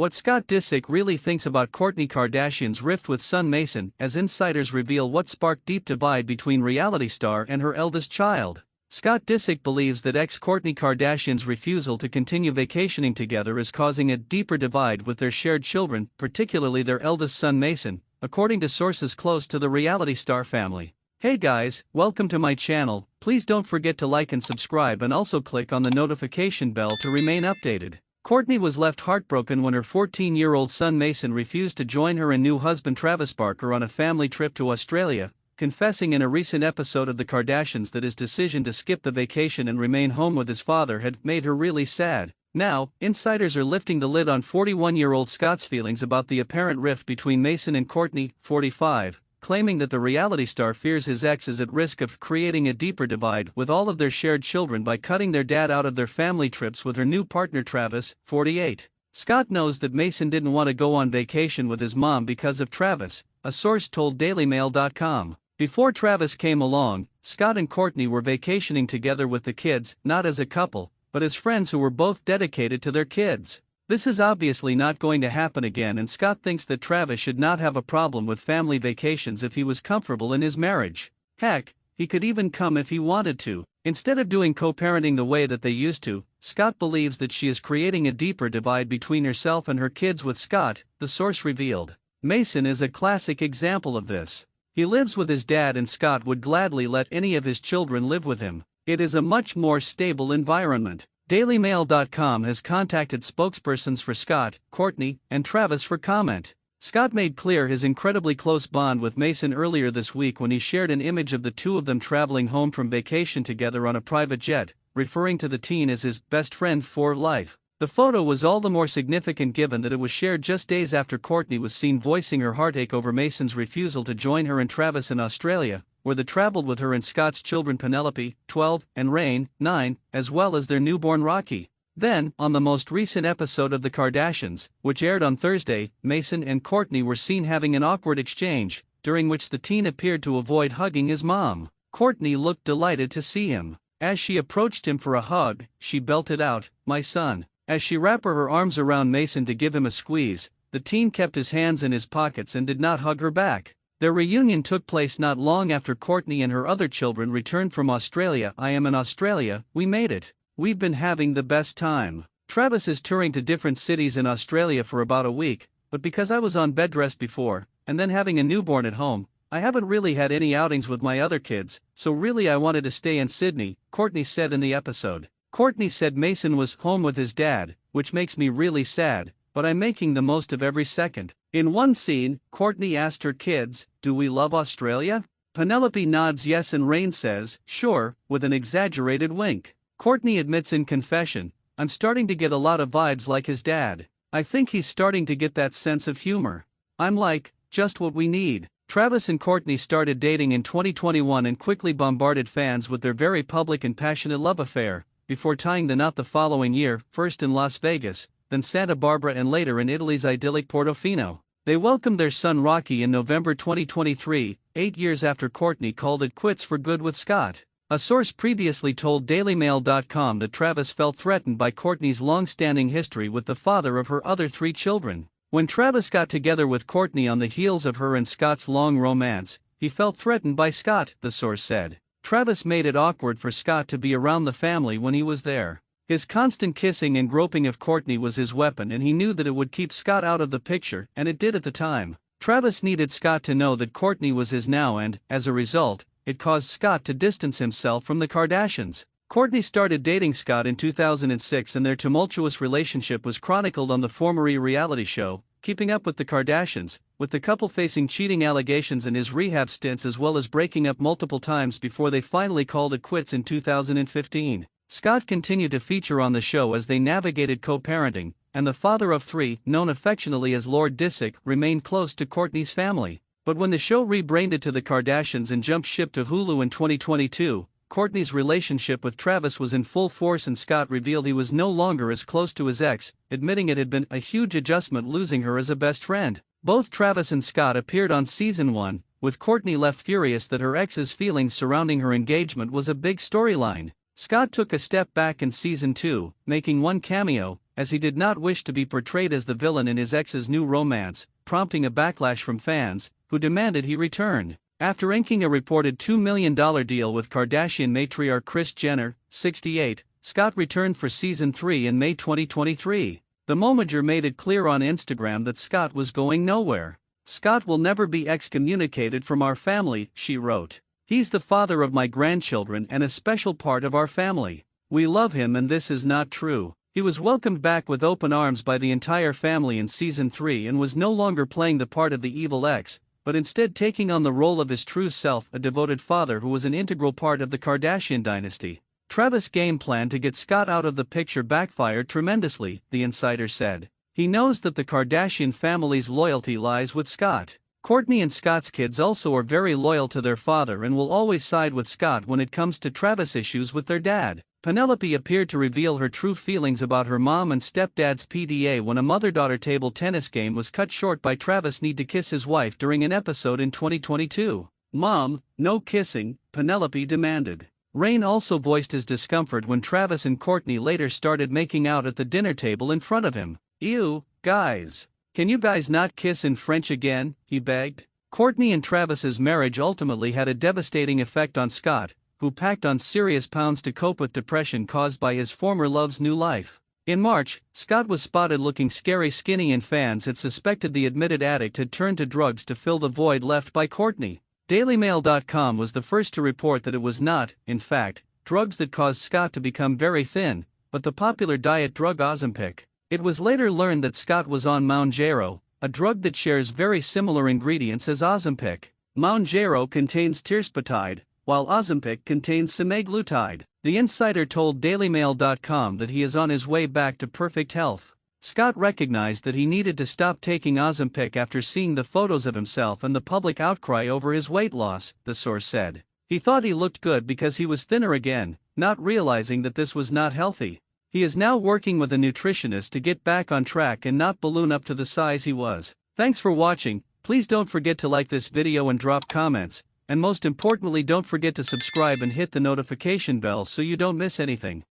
What Scott Disick really thinks about Kourtney Kardashian's rift with son Mason, as insiders reveal what sparked deep divide between reality star and her eldest child. Scott Disick believes that ex-Kourtney Kardashian's refusal to continue vacationing together is causing a deeper divide with their shared children, particularly their eldest son Mason, according to sources close to the reality star family. Hey guys, welcome to my channel. Please don't forget to like and subscribe and also click on the notification bell to remain updated. Kourtney was left heartbroken when her 14-year-old son Mason refused to join her and new husband Travis Barker on a family trip to Australia, confessing in a recent episode of The Kardashians that his decision to skip the vacation and remain home with his father had made her really sad. Now, insiders are lifting the lid on 41-year-old Scott's feelings about the apparent rift between Mason and Kourtney, 45, claiming that the reality star fears his ex is at risk of creating a deeper divide with all of their shared children by cutting their dad out of their family trips with her new partner Travis, 48. Scott knows that Mason didn't want to go on vacation with his mom because of Travis, a source told DailyMail.com. Before Travis came along, Scott and Kourtney were vacationing together with the kids, not as a couple, but as friends who were both dedicated to their kids. This is obviously not going to happen again, and Scott thinks that Travis should not have a problem with family vacations if he was comfortable in his marriage. Heck, he could even come if he wanted to. Instead of doing co-parenting the way that they used to, Scott believes that she is creating a deeper divide between herself and her kids with Scott, the source revealed. Mason is a classic example of this. He lives with his dad and Scott would gladly let any of his children live with him. It is a much more stable environment. DailyMail.com has contacted spokespersons for Scott, Kourtney, and Travis for comment. Scott made clear his incredibly close bond with Mason earlier this week when he shared an image of the two of them traveling home from vacation together on a private jet, referring to the teen as his best friend for life. The photo was all the more significant given that it was shared just days after Kourtney was seen voicing her heartache over Mason's refusal to join her and Travis in Australia, where they traveled with her and Scott's children Penelope, 12, and Rain, 9, as well as their newborn Rocky. Then, on the most recent episode of The Kardashians, which aired on Thursday, Mason and Kourtney were seen having an awkward exchange, during which the teen appeared to avoid hugging his mom. Kourtney looked delighted to see him. As she approached him for a hug, she belted out, "My son." As she wrapped her arms around Mason to give him a squeeze, the teen kept his hands in his pockets and did not hug her back. Their reunion took place not long after Kourtney and her other children returned from Australia. "I am in Australia, we made it. We've been having the best time. Travis is touring to different cities in Australia for about a week, but because I was on bed rest before, and then having a newborn at home, I haven't really had any outings with my other kids, so really I wanted to stay in Sydney," Kourtney said in the episode. Kourtney said Mason was home with his dad, "which makes me really sad, but I'm making the most of every second." In one scene, Kourtney asked her kids, "Do we love Australia?" Penelope nods yes and Rain says, "Sure," with an exaggerated wink. Kourtney admits in confession, "I'm starting to get a lot of vibes like his dad. I think he's starting to get that sense of humor. I'm like, just what we need." Travis and Kourtney started dating in 2021 and quickly bombarded fans with their very public and passionate love affair, before tying the knot the following year, first in Las Vegas, then Santa Barbara and later in Italy's idyllic Portofino. They welcomed their son Rocky in November 2023, 8 years after Kourtney called it quits for good with Scott. A source previously told DailyMail.com that Travis felt threatened by Kourtney's long-standing history with the father of her other 3 children. When Travis got together with Kourtney on the heels of her and Scott's long romance, he felt threatened by Scott, the source said. Travis made it awkward for Scott to be around the family when he was there. His constant kissing and groping of Kourtney was his weapon, and he knew that it would keep Scott out of the picture, and it did at the time. Travis needed Scott to know that Kourtney was his now, and, as a result, it caused Scott to distance himself from the Kardashians. Kourtney started dating Scott in 2006, and their tumultuous relationship was chronicled on the former reality show, Keeping Up with the Kardashians, with the couple facing cheating allegations in his rehab stints as well as breaking up multiple times before they finally called it quits in 2015. Scott continued to feature on the show as they navigated co-parenting, and the father of 3, known affectionately as Lord Disick, remained close to Kourtney's family. But when the show rebranded to The Kardashians and jumped ship to Hulu in 2022, Kourtney's relationship with Travis was in full force, and Scott revealed he was no longer as close to his ex, admitting it had been a huge adjustment losing her as a best friend. Both Travis and Scott appeared on season 1, with Kourtney left furious that her ex's feelings surrounding her engagement was a big storyline. Scott took a step back in season 2, making one cameo, as he did not wish to be portrayed as the villain in his ex's new romance, prompting a backlash from fans, who demanded he return. After inking a reported $2 million deal with Kardashian matriarch Kris Jenner, 68, Scott returned for season 3 in May 2023. The momager made it clear on Instagram that Scott was going nowhere. "Scott will never be excommunicated from our family," she wrote. "He's the father of my grandchildren and a special part of our family. We love him, and this is not true." He was welcomed back with open arms by the entire family in season 3 and was no longer playing the part of the evil ex, but instead taking on the role of his true self, a devoted father who was an integral part of the Kardashian dynasty. Travis' game plan to get Scott out of the picture backfired tremendously, the insider said. He knows that the Kardashian family's loyalty lies with Scott. Kourtney and Scott's kids also are very loyal to their father and will always side with Scott when it comes to Travis issues with their dad. Penelope appeared to reveal her true feelings about her mom and stepdad's PDA when a mother-daughter table tennis game was cut short by Travis' need to kiss his wife during an episode in 2022. "Mom, no kissing," Penelope demanded. Rain also voiced his discomfort when Travis and Kourtney later started making out at the dinner table in front of him. "Ew, guys. Can you guys not kiss in French again?" he begged. Kourtney and Travis's marriage ultimately had a devastating effect on Scott, who packed on serious pounds to cope with depression caused by his former love's new life. In March, Scott was spotted looking scary skinny and fans had suspected the admitted addict had turned to drugs to fill the void left by Kourtney. DailyMail.com was the first to report that it was not, in fact, drugs that caused Scott to become very thin, but the popular diet drug Ozempic. It was later learned that Scott was on Mounjaro, a drug that shares very similar ingredients as Ozempic. Mounjaro contains tirzepatide, while Ozempic contains semaglutide. The insider told DailyMail.com that he is on his way back to perfect health. Scott recognized that he needed to stop taking Ozempic after seeing the photos of himself and the public outcry over his weight loss, the source said. He thought he looked good because he was thinner again, not realizing that this was not healthy. He is now working with a nutritionist to get back on track and not balloon up to the size he was. Thanks for watching. Please don't forget to like this video and drop comments, and most importantly don't forget to subscribe and hit the notification bell so you don't miss anything.